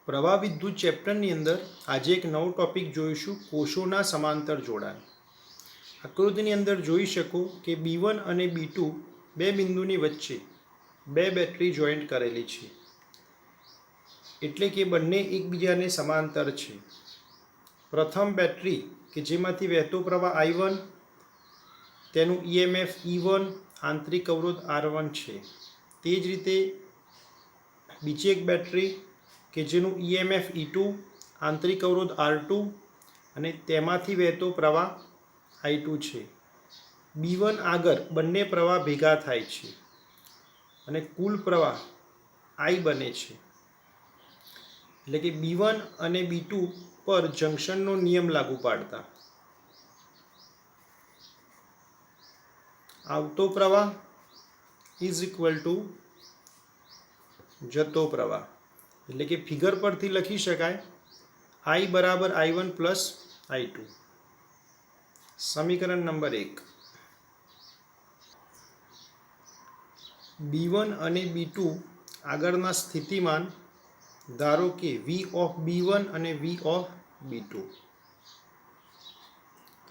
પ્રવાહ વિદ્યુત ચેપ્ટરની અંદર આજે એક નવો ટોપિક જોઈશું, કોષોના સમાંતર જોડાણ. આકૃતિની અંદર જોઈ શકો કે B1 અને B2 બે બિંદુની વચ્ચે બે બેટરી જોઈન્ટ કરેલી છે, એટલે કે બંને એકબીજાને સમાંતર છે. પ્રથમ બેટરી કે જેમાંથી વહેતો પ્રવાહ I1, તેનું EMF E1, આંતરિક અવરોધ R1 છે. તે જ રીતે બીજી એક બેટરી કે જેનું EMF E2, આંતરિક અવરોધ R2 અને તેમાંથી વહેતો પ્રવાહ I2 છે. B1 આગળ બંને પ્રવાહ ભેગા થાય છે અને કુલ પ્રવાહ I બને છે. એટલે કે B1 અને B2 પર જંક્શનનો નિયમ લાગુ પાડતા આવતો પ્રવાહ ઇઝ ઇક્વલ ટુ જતો પ્રવાહ. એટલે કે ફિગર પરથી લખી શકાય I બરાબર I1 પ્લસ I2. સમીકરણ નંબર 1. B1 અને B2 આગળના સ્થિતિમાન ધારો કે V ઓફ B1 અને V ઓફ B2.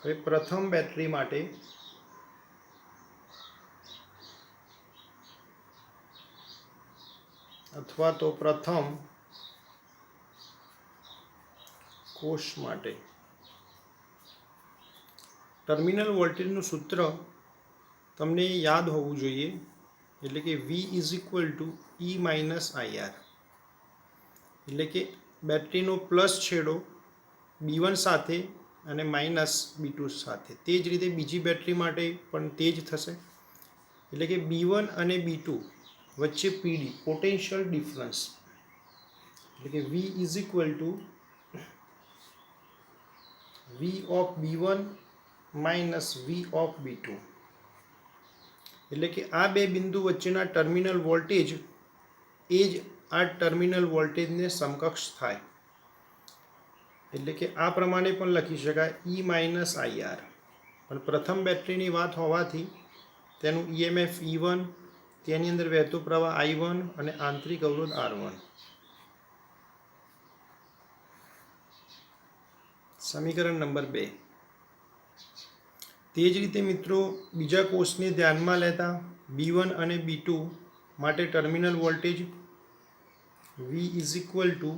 હવે પ્રથમ બેટરી માટે અથવા તો પ્રથમ કોષ માટે ટર્મિનલ વોલ્ટેજનું સૂત્ર તમને યાદ હોવું જોઈએ, એટલે કે V is equal two E minus IR. એટલે કે બેટરીનો પ્લસ છેડો B1 સાથે અને માઇનસ B2 સાથે. તે જ રીતે બીજી બેટરી માટે પણ તે જ થશે. એટલે કે B1 અને B2 વચ્ચે PD પોટેન્શિયલ ડિફરન્સ, એટલે કે V is equal two V of B1 minus V of B2. એટલે કે આ બે બિંદુ વચ્ચેના ટર્મિનલ વોલ્ટેજ એ જ આ ટર્મિનલ વોલ્ટેજને સમકક્ષ થાય. એટલે કે આ પ્રમાણે પણ લખી શકાય E માઇનસ IR. પણ પ્રથમ બેટરીની વાત હોવાથી તેનું EMF E1, તેની અંદર વહેતો પ્રવાહ I1 અને આંતરિક અવરોધ R1. સમીકરણ નંબર 2. તે જ રીતે મિત્રો બીજા કોષને ધ્યાનમાં લેતા B1 અને B2 માટે terminal voltage V is equal two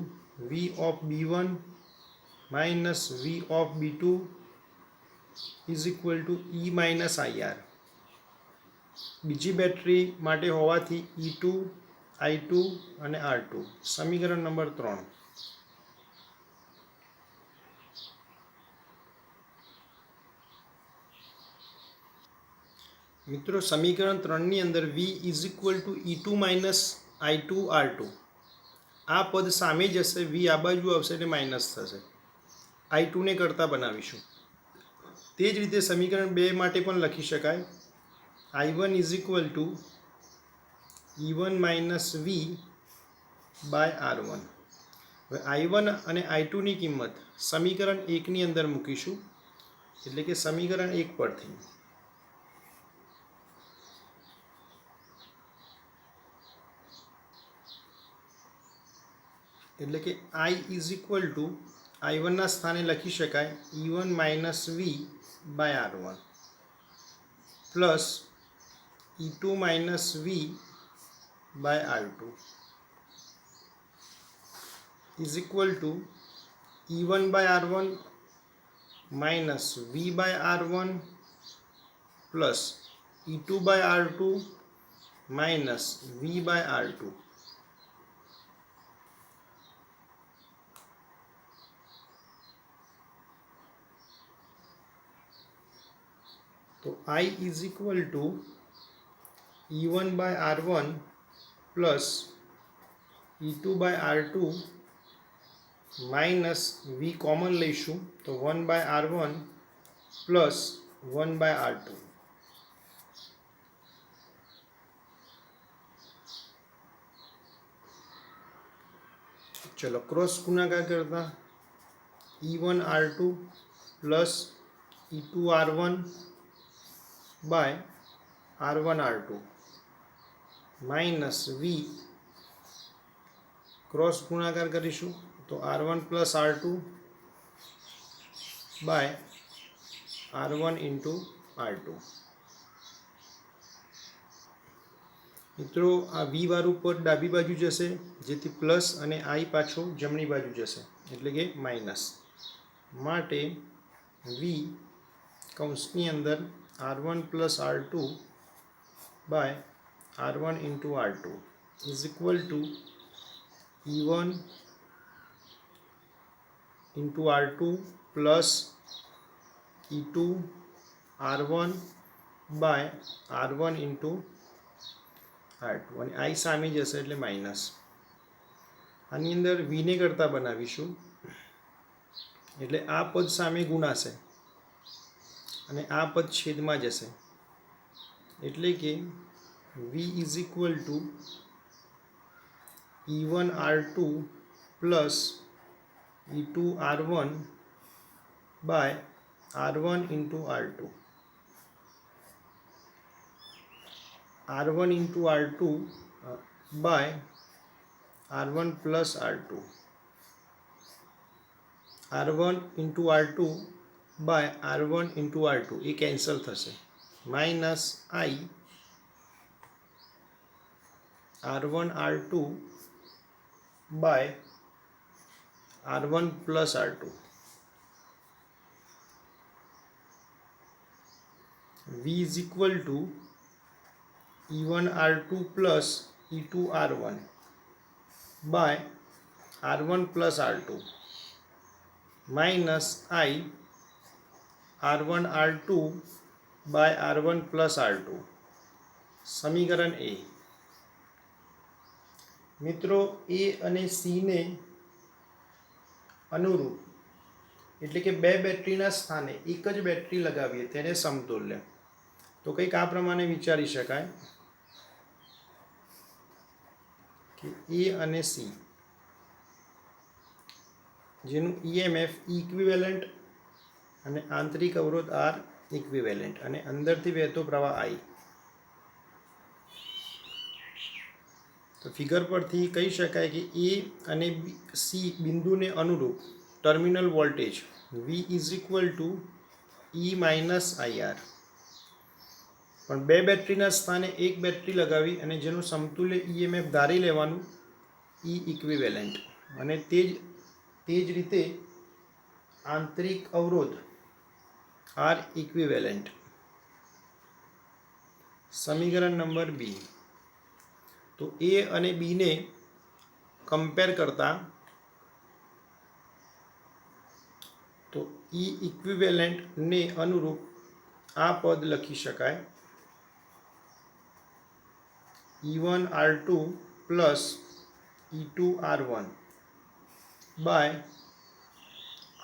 V of B1 minus V of B2 is equal two E minus IR. બીજી બેટરી માટે હોવાથી E2, I2 અને R2. સમીકરણ નંબર 3. મિત્રો સમીકરણ 3ની અંદર V is equal two E2 minus I2 R2. આ પદ સામે જશે, V આ બાજુ આવશે એટલે માઇનસ થશે. I2 ને કરતા બનાવીશું. તે જ રીતે સમીકરણ 2 માટે પણ લખી શકાય I1 is equal to E1 minus V by R1. હવે I1 અને I2 ની કિંમત સમીકરણ 1ની અંદર મૂકીશું, એટલે કે સમીકરણ 1 પરથી એટલે કે I is equal two I1 ના સ્થાને લખી શકાય E1 minus V by R1 plus E2 minus V by R2 is equal to E1 by R1 minus V by R1 plus E2 by R2 minus V by R2. તો I is equal to E1 by R1 plus E2 by R2 minus V common લઈશું તો 1 by R1 plus 1 by R2. ચલો cross ગુણાકાર કરતા E1 R2 plus E2 R1 by R1 R2 minus V cross ગુણાકાર કરીશું તો R1 plus R2 by R1 into R2. મિત્રો આ V વાળું પદ ડાબી બાજુ જશે, જેથી પ્લસ અને I પાછો જમણી બાજુ જશે, એટલે કે માઇનસ. માટે V કૌંસની અંદર R1 plus R2 by R1 into R2 is equal to E1 into R2 plus E2 R1 by R1 into R2 અને I સામે જશે એટલે માઇનસ. આની અંદર વીને કરતાં બનાવીશું એટલે આ પદ સામે ગુણાશે અને આ પદ છેદમાં જશે, એટલે કે V is equal to E1 R2 plus E2 R1 by R1 into R2. R1 into R2 by R1 plus R2. R1 into R2 by R1 into R2 એ કેન્સલ થશે. Minus I R1 R2 by R1 plus R2. V is equal to E1 R2 plus E2 R1 by R1 plus R2 minus I R1 R2 by R1 plus R2. સમીકરણ A. મિત્રો A અને C ને અનુરૂપ એટલે કે બે બેટરીના સ્થાને એક જ બેટરી લગાવીએ તેને સમતુલ્ય. તો કંઈક આ પ્રમાણે વિચારી શકાય કે A અને C જેનું EMF ઇક્વિવેલન્ટ અને આંતરિક અવરોધ R ઇક્વિવેલન્ટ અને અંદરથી વહેતો પ્રવાહ I. તો ફિગર પરથી કહી શકાય કે A અને C બિંદુને અનુરૂપ terminal voltage V is equal two E minus IR. પણ બે બેટરીના સ્થાને એક બેટરી લગાવી અને જેનું સમતુલ્ય EMF ધારી લેવાનું E ઇક્વિવેલન્ટ અને તે જ રીતે આંતરિક અવરોધ R ઇક્વિવેલન્ટ. સમીકરણ નંબર B. તો A અને B ને કમ્પેર કરતા તો E ઇક્વિવેલન્ટ ને અનુરૂપ આ પદ લખી શકાય E1 R2 plus E2 R1 by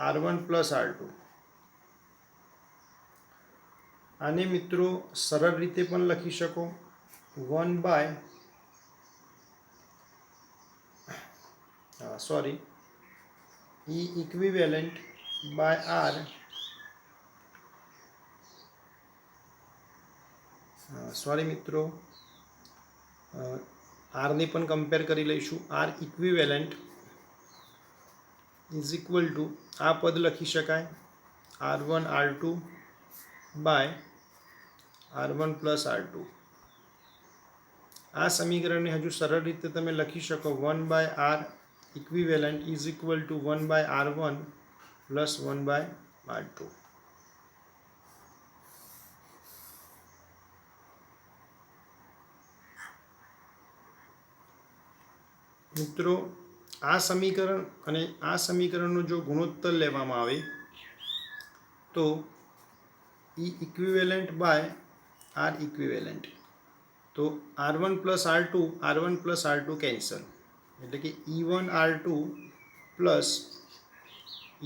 R1 plus R2. આને મિત્રો સરળ રીતે પણ લખી શકો 1 by E equivalent by R મિત્રો R ને પણ કમ્પેર કરી લઈશું. R equivalent is equal two આ પદ લખી શકાય R1 R2 by R1 plus R2. આ સમીકરણને હજુ સરળ રીતે તમે લખી શકો 1 by R equivalent is equal to 1 by R1 plus 1 by R2. મિત્રો આ સમીકરણ અને આ સમીકરણનો જો ગુણોત્તર લેવામાં આવે તો E equivalent by R equivalent. તો R1 પ્લસ R2 કેન્સલ, એટલે કે E1 R2 plus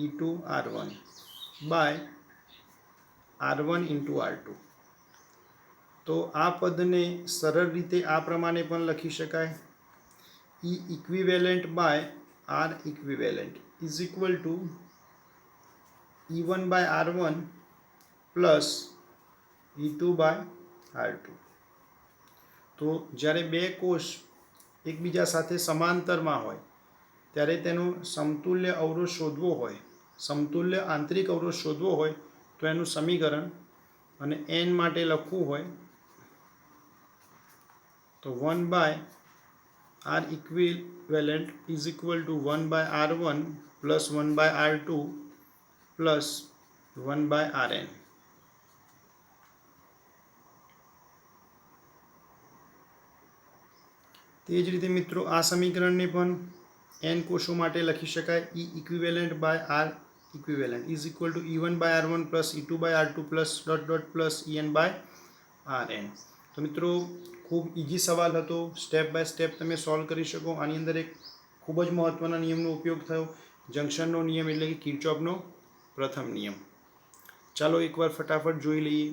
E2 R1 by R1 into R2. તો આ પદને સરળ રીતે આ પ્રમાણે પણ લખી શકાય E equivalent by R equivalent is equal to E1 by R1 plus E2 by R2. તો જ્યારે બે કોષ એકબીજા સાથે સમાંતરમાં હોય ત્યારે તેનો સમતુલ્ય અવરોધ શોધવો હોય, સમતુલ્ય આંતરિક અવરોધ શોધવો હોય તો એનું સમીકરણ, અને n માટે લખવું હોય તો 1/r equivalent is equal two 1/r1 plus 1/r2 plus 1/rn. તે જ રીતે મિત્રો આ સમીકરણને પણ n કોષો માટે લખી શકાય. E equivalent by r equivalent is equal to E1/r1 plus E2/r2 plus dot dot plus En/rn. તો મિત્રો ખૂબ ઇઝી સવાલ હતો, સ્ટેપ બાય સ્ટેપ તમે સોલ્વ કરી શકો. આની અંદર એક ખૂબ જ મહત્ત્વના નિયમનો ઉપયોગ થયો, જંક્શનનો નિયમ એટલે કે કિર્ચોફનો પ્રથમ નિયમ. ચાલો એકવાર ફટાફટ જોઈ લઈએ.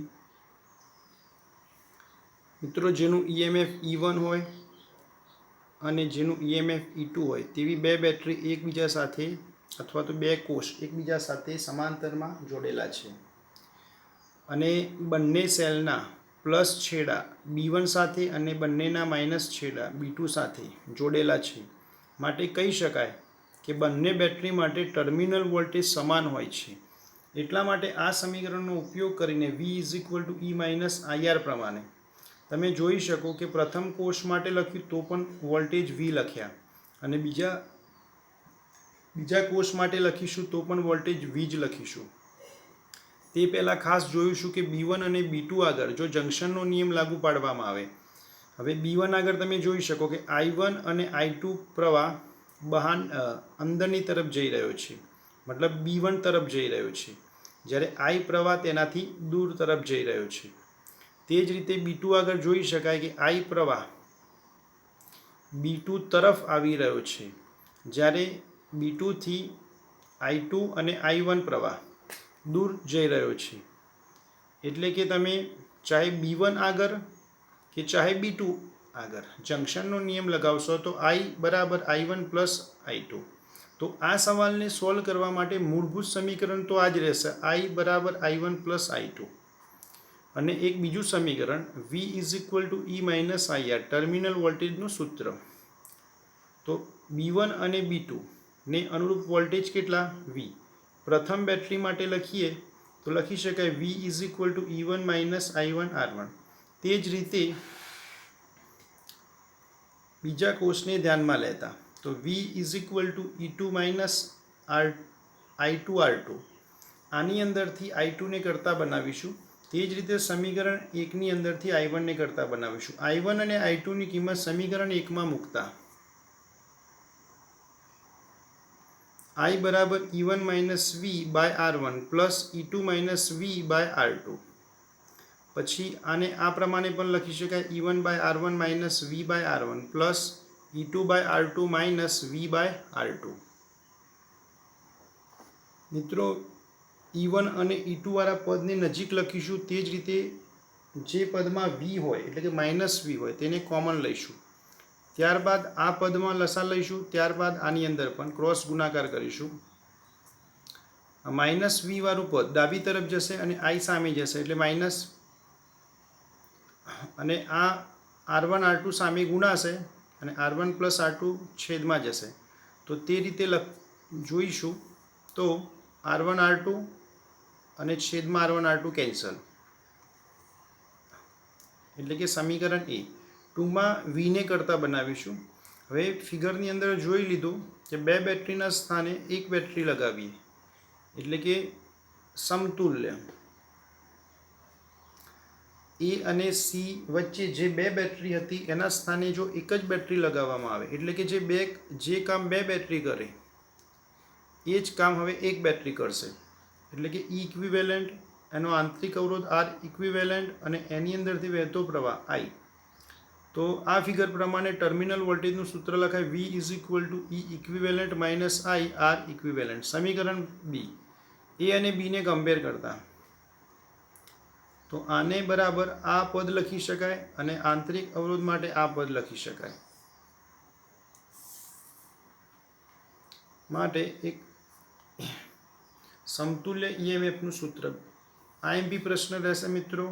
મિત્રો જેનું EMF E1 હોય અને જેનું EMF E2 હોય તેવી બે બેટરી એકબીજા સાથે અથવા તો બે કોષ એકબીજા સાથે સમાંતરમાં જોડેલા છે અને બંને સેલના પ્લસ છેડા B1 સાથે અને બંનેના માઇનસ છેડા B2 સાથે જોડેલા છે. માટે કહી શકાય કે બંને બેટરી માટે ટર્મિનલ વોલ્ટેજ સમાન હોય છે. એટલા માટે આ સમીકરણનો ઉપયોગ કરીને V is equal two E minus IR પ્રમાણે તમે જોઈ શકો કે પ્રથમ કોષ માટે લખ્યું તો પણ વોલ્ટેજ V લખ્યા અને બીજા કોષ માટે લખીશું તો પણ વોલ્ટેજ V જ લખીશું. તે પહેલાં ખાસ જોઈશું કે B1 અને B2 આગળ જો જંક્શનનો નિયમ લાગુ પાડવામાં આવે. હવે B1 આગળ તમે જોઈ શકો કે I1 અને I2 પ્રવાહ અંદરની તરફ જઈ રહ્યો છે, મતલબ B1 તરફ જઈ રહ્યો છે, જ્યારે I પ્રવાહ તેનાથી દૂર તરફ જઈ રહ્યો છે. તે જ રીતે B2 આગળ જોઈ શકાય કે I પ્રવાહ B2 તરફ આવી રહ્યો છે, જ્યારે B2 થી I2 અને I1 પ્રવાહ દૂર જઈ રહ્યો છે. એટલે કે તમે ચાહે B1 આગળ કે ચાહે B2 આગળ જંક્શનનો નિયમ લગાવશો તો I બરાબર I1 પ્લસ I2. તો આ સવાલને સોલ્વ કરવા માટે મૂળભૂત સમીકરણ તો આ જ રહેશે, I બરાબર I1 પ્લસ I2. અને એક બીજું સમીકરણ V is equal two E minus IR terminal વોલ્ટેજનું સૂત્ર. તો B1 અને B2 ને અનુરૂપ વોલ્ટેજ કેટલા? V. પ્રથમ બેટરી માટે લખીએ તો લખી શકાય V is equal to E1 minus I1 R1. તે જ રીતે બીજા કોષને ધ્યાનમાં લેતા તો V is equal two E2 minus I2 R2. આની અંદરથી I2 ને કરતા બનાવીશું. તે જ રીતે સમીકરણ 1 ની અંદરથી I1 ને કરતા બનાવીશું. I1 અને I2 ની કિંમત સમીકરણ 1 માં મૂકતા I બરાબર E1 minus V by R1 plus E2 minus V by R2. પછી આને આ પ્રમાણે પણ લખી શકાય E1 by R1 minus V by R1 plus E2 by R2 minus V by R2. મિત્રો E1 અને E2 વાળા પદને નજીક લખીશું. તે જ રીતે જે પદમાં V હોય એટલે કે માઇનસ V હોય તેને કોમન લઈશું. ત્યારબાદ આ પદમાં લસા લઈશું. ત્યારબાદ આની અંદર પણ ક્રોસ ગુણાકાર કરીશું. માઇનસ V વાળું પદ ડાબી તરફ જશે અને I સામે જશે એટલે માઇનસ, અને આ R1 R2 સામે ગુણાશે અને R1 પ્લસ R2 છેદમાં જશે. તો તે રીતે જોઈશું તો R1 R2 અને છેદમાં R1 R2 કેન્સલ, એટલે કે સમીકરણ A. ટૂંકમાં V ને કરતા બનાવીશું. હવે ફિગરની અંદર જોઈ લીધું કે બે બેટરીના સ્થાને એક બેટરી લગાવીએ એટલે કે સમતુલ્ય A અને C વચ્ચે જે બે બેટરી હતી એના સ્થાને જો એક જ બેટરી લગાવવામાં આવે એટલે કે જે કામ બે બેટરી કરે એ જ કામ હવે એક બેટરી કરશે. એટલે કે E ઇક્વિવેલન્ટ, એનો આંતરિક અવરોધ R ઇક્વિવેલન્ટ અને એની અંદરથી વહેતો પ્રવાહ I. તો આ ફિગર પ્રમાણે ટર્મિનલ વોલ્ટેજનું સૂત્ર લખાય V is equal two E equivalent minus I R equivalent. સમીકરણ B. A અને B ને કમ્પેર કરતા તો આને બરાબર આ પદ લખી શકાય અને આંતરિક અવરોધ માટે આ પદ લખી શકાય. માટે એક સમતુલ્ય EMFનું સૂત્ર. IMP પ્રશ્ન રહેશે મિત્રો,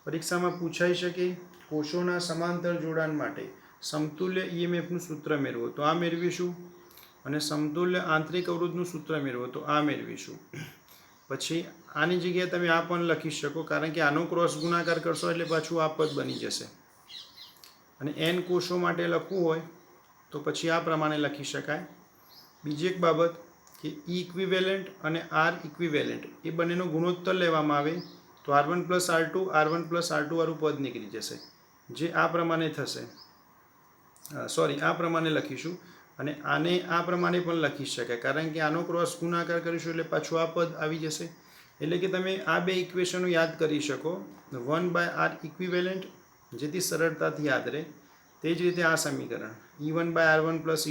પરીક્ષામાં પૂછાઈ શકે. કોષોના સમાંતર જોડાણ માટે સમતુલ્ય EMFનું સૂત્ર મેળવો. તો આ મેળવીશું અને સમતુલ્ય આંતરિક અવરોધનું સૂત્ર મેળવો તો આ મેળવીશું. પછી આની જગ્યાએ તમે આ પણ લખી શકો, કારણ કે આનો ક્રોસ ગુણાકાર કરશો એટલે પાછું આ પદ બની જશે. અને n કોષો માટે લખવું હોય તો પછી આ પ્રમાણે લખી શકાય. બીજી એક બાબત કે E ઇક્વિવેલન્ટ અને R ઇક્વિવેલન્ટ એ બંનેનો ગુણોત્તર લેવામાં આવે તો R1 + R2 R1 + R2 વાળું પદ નીકળી જશે, જે આ પ્રમાણે થશે. આ પ્રમાણે લખીશું. અને આને આ પ્રમાણે પણ લખી શકાય, કારણ કે આનો ક્રોસ ગુણાકાર કરીશું એટલે પાછું આ પદ આવી જશે. એટલે કે તમે આ બે ઇક્વેશનો યાદ કરી શકો, 1/R ઇક્વિવેલન્ટ, જેથી સરળતાથી યાદ રહે. તે જ રીતે આ સમીકરણ E1/R1 +